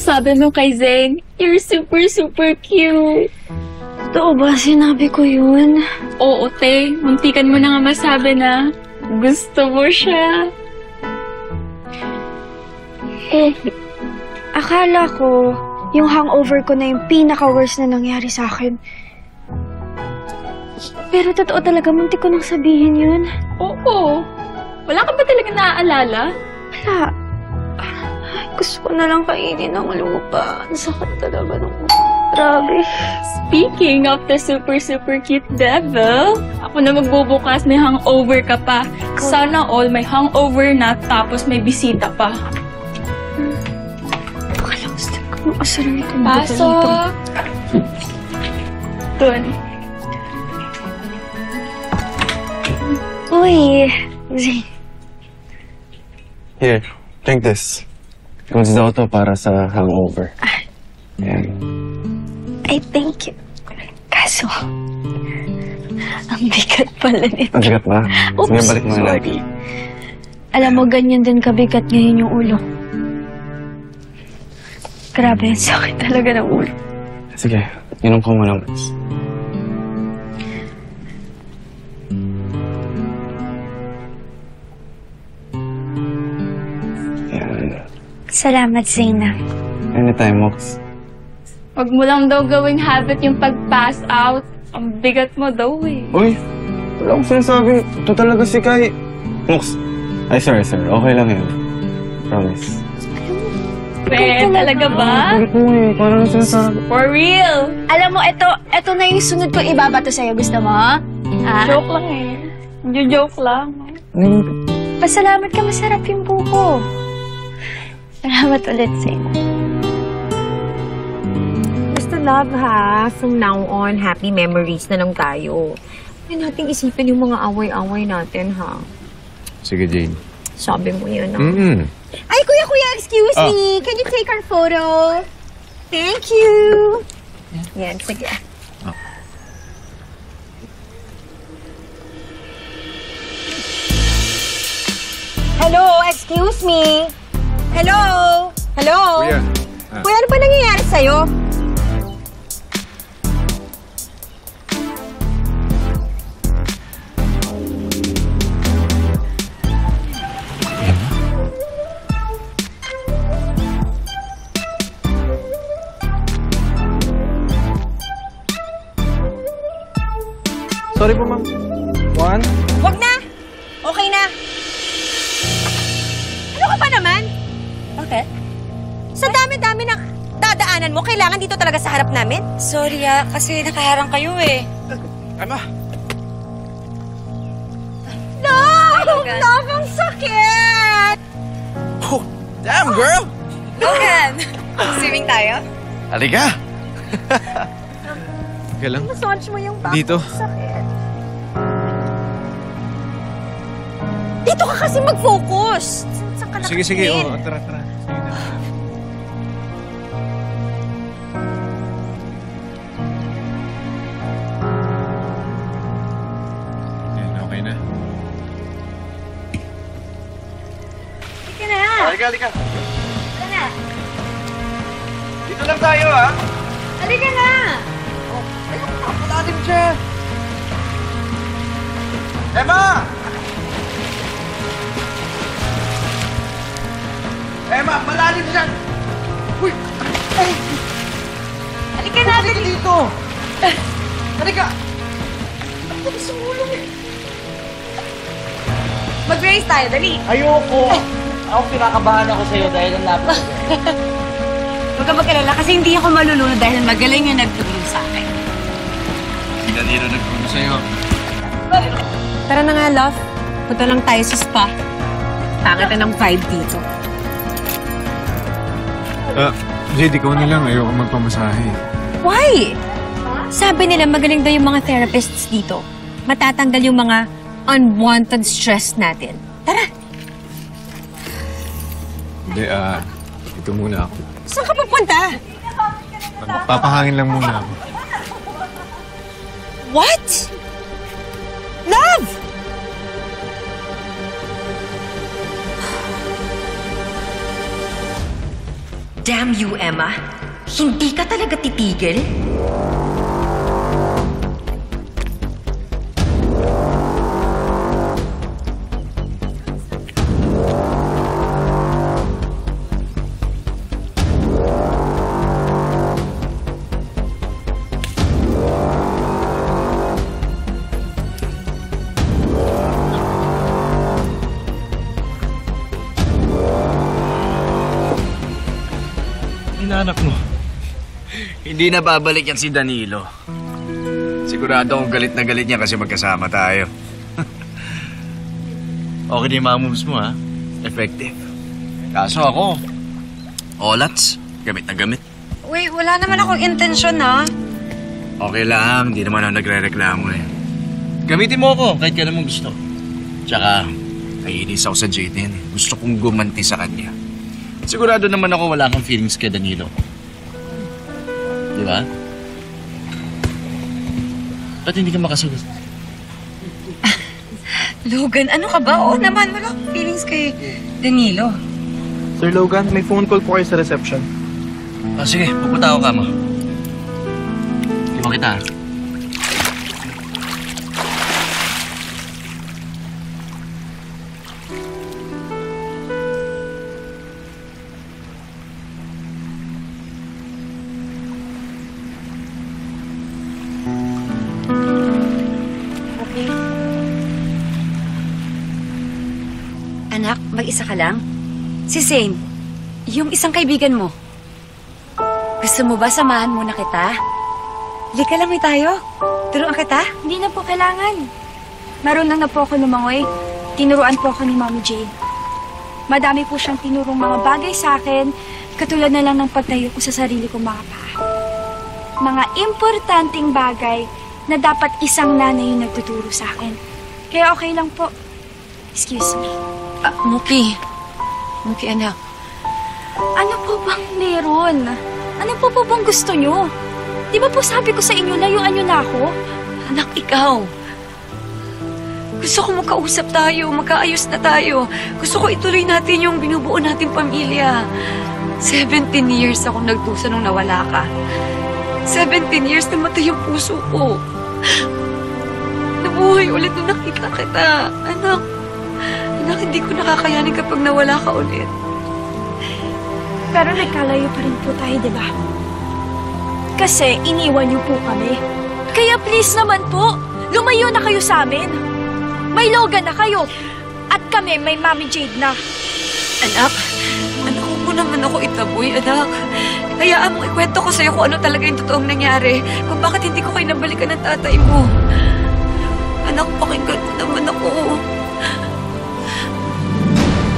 sabi mo kay Zane, you're super, super cute. Totoo ba? Sinabi ko yun? Oo, te. Muntikan mo na nga masabi na gusto mo siya. Akala ko, yung hangover ko na yung pinaka-worst na nangyari sa akin. Pero totoo talaga, muntik ko nang sabihin yun. Oo. Wala ka ba talaga naaalala? Wala. Gusto ko na lang kainin ng lupa. Ang sakit talaga ng grabe. Speaking of the super, super cute devil, ako na magbubukas, may hangover ka pa. Sana all may hangover na tapos may bisita pa. Akala ko gusto ko makasarang itong Pasok! Doon. Uy, Zane. Here, drink this. Goods daw to para sa hangover. Ayan. I thank you. Kaso, ang bigat pala nito. Ang bigat ba? Oops, Sige, balik mo na sorry. Alam mo, ganyan din kabigat ngayon yung ulo. Grabe, ang sakit talaga ng ulo. Sige, inom ko muna. Ayan. Salamat, Zayna. Anytime, Mox. Huwag mo lang daw gawing habit yung pag-pass out. Ang bigat mo daw eh. Uy, wala akong sinasabing ito talaga si Kai. Mox. Ay, sorry. Okay lang yun. Promise. Talaga ba? Bakit mo eh? Parang sinasabi. For real? Alam mo, ito na yung sunod ko ibabato sa'yo. Gusto mo? Joke lang eh. Joke lang. Pasalamat ka, masarap yung buko. Salamat ulit, Zayna. Basta love ha, from now on, happy memories na lang tayo. Hindi natin isipin yung mga away-away natin ha. Sige, Jane. Sabi mo yun ha. Ay, kuya, excuse me. Can you take our photo? Thank you. Yan, sige. Hello, excuse me. Hello? Kuya. Kuya, ano ba nangyayari sa'yo? Sorry po, ma'am. One. Wag na. Okay na. Ano ka ba naman? Bakit? Sa dami-dami ng dadaanan mo, kailangan dito talaga sa harap namin? Sorry kasi nakaharang kayo eh. Emma! Love, ang sakit! Oh, damn, girl! Logan! Swimming tayo? Halika! Okay lang. Massage mo yung back. Dito. Sakit. Dito ka kasi mag-focus. Saan ka Sige. nakatingin? Oh, tara. Sige na. Yan, okay na. Halika na. Halika. Halika na. Dito lang tayo, ha? Halika na. Malalim siya. Emma! Emma, malalim siya. Uy! Ay! Halika na. Halika dito. Halika. Mag-race tayo, dali. Ayoko! Ako kinakabahan ako sa'yo dahil ang lapit ko. Huwag ka mag-alala kasi hindi ako malulunod dahil magaling yung nagtulong sa akin. Dali na nagpunta sa'yo. Tara na nga, love. Punta lang tayo sa spa. Pangit na ng vibe dito. Jade, ikaw na lang. Ayoko magpamasahe. Why? Sabi nila magaling daw yung mga therapists dito. Matatanggal yung mga unwanted stress natin. Tara! Hindi, ito muna ako. Saan ka pupunta? Papahangin lang muna ako. What? Love! Damn you, Emma. Hindi ka talaga titigil? Anak mo. Hindi na babalik yan si Danilo. Sigurado akong galit na galit niya kasi magkasama tayo. Okay din yung mga moves mo, ha? Effective. Kaso ako, olats, gamit na gamit. Wait, wala naman akong intensyon, ha? Okay lang, hindi naman ako nagre-reklamo eh. Gamitin mo ako kahit kailan mo gusto. Tsaka, naiinis ako sa Jaden. Gusto kong gumanti sa kanya. Sigurado naman ako wala kang feelings kay Danilo. Di ba? Ba't hindi ka makasagot? Logan, ano ka ba? Oo naman, wala akong feelings kay Danilo. Sir Logan, may phone call po kayo sa reception. Sige, pupunta ako kamo. Iwan kita. Anak, mag-isa ka lang? Si Zane, yung isang kaibigan mo. Gusto mo ba samahan muna kita? Lika lang may tayo. Turuan kita? Hindi na po kailangan. Marunong na po ako lumangoy. Tinuruan po ako ni Mommy Jane. Madami po siyang tinurong mga bagay sa akin, katulad na lang ng pagtayo ko sa sarili kong mga paa. Mga importanteng bagay na dapat isang nanay yung nagtuturo sa akin. Kaya okay lang po. Excuse me. Muki. Muki, anak. Ano po bang meron? Ano po bang gusto nyo? Di ba po sabi ko sa inyo, layuan nyo na ako? Anak, ikaw. Gusto ko makausap tayo, magkaayos na tayo. Gusto ko ituloy natin yung binubuo nating pamilya. 17 years ako nagdusa nung nawala ka. 17 years namatay yung puso ko. Nabuhay ulit nung nakita kita. Anak, hindi ko nakakayanin kapag nawala ka ulit. Pero nagkalayo pa rin po tayo, di ba? Kasi iniwan niyo po kami. Kaya please naman po, lumayo na kayo sa amin. May Logan na kayo. At kami may Mommy Jade na. Anak, huwag mo naman ako itaboy, anak. Hayaan mo ikwento ko sa'yo kung ano talaga yung totoong nangyari. Kung bakit hindi ko kayo nabalikan ng tatay mo. Anak, pakinggan mo naman ako.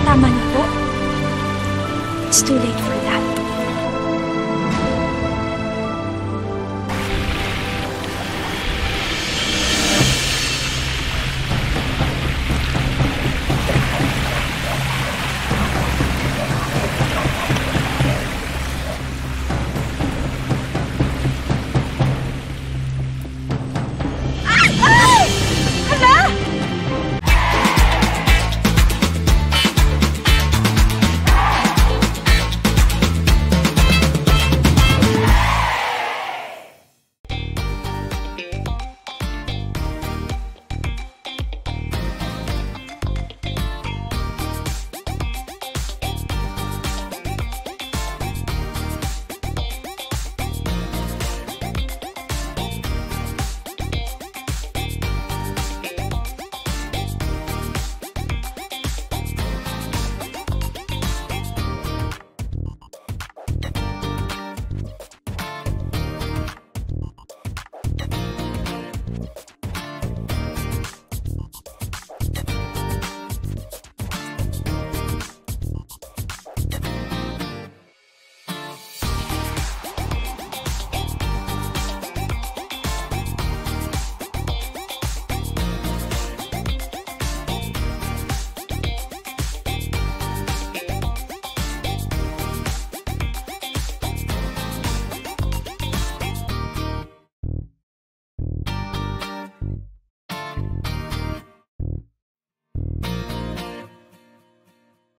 Tama na po. It's too late for that.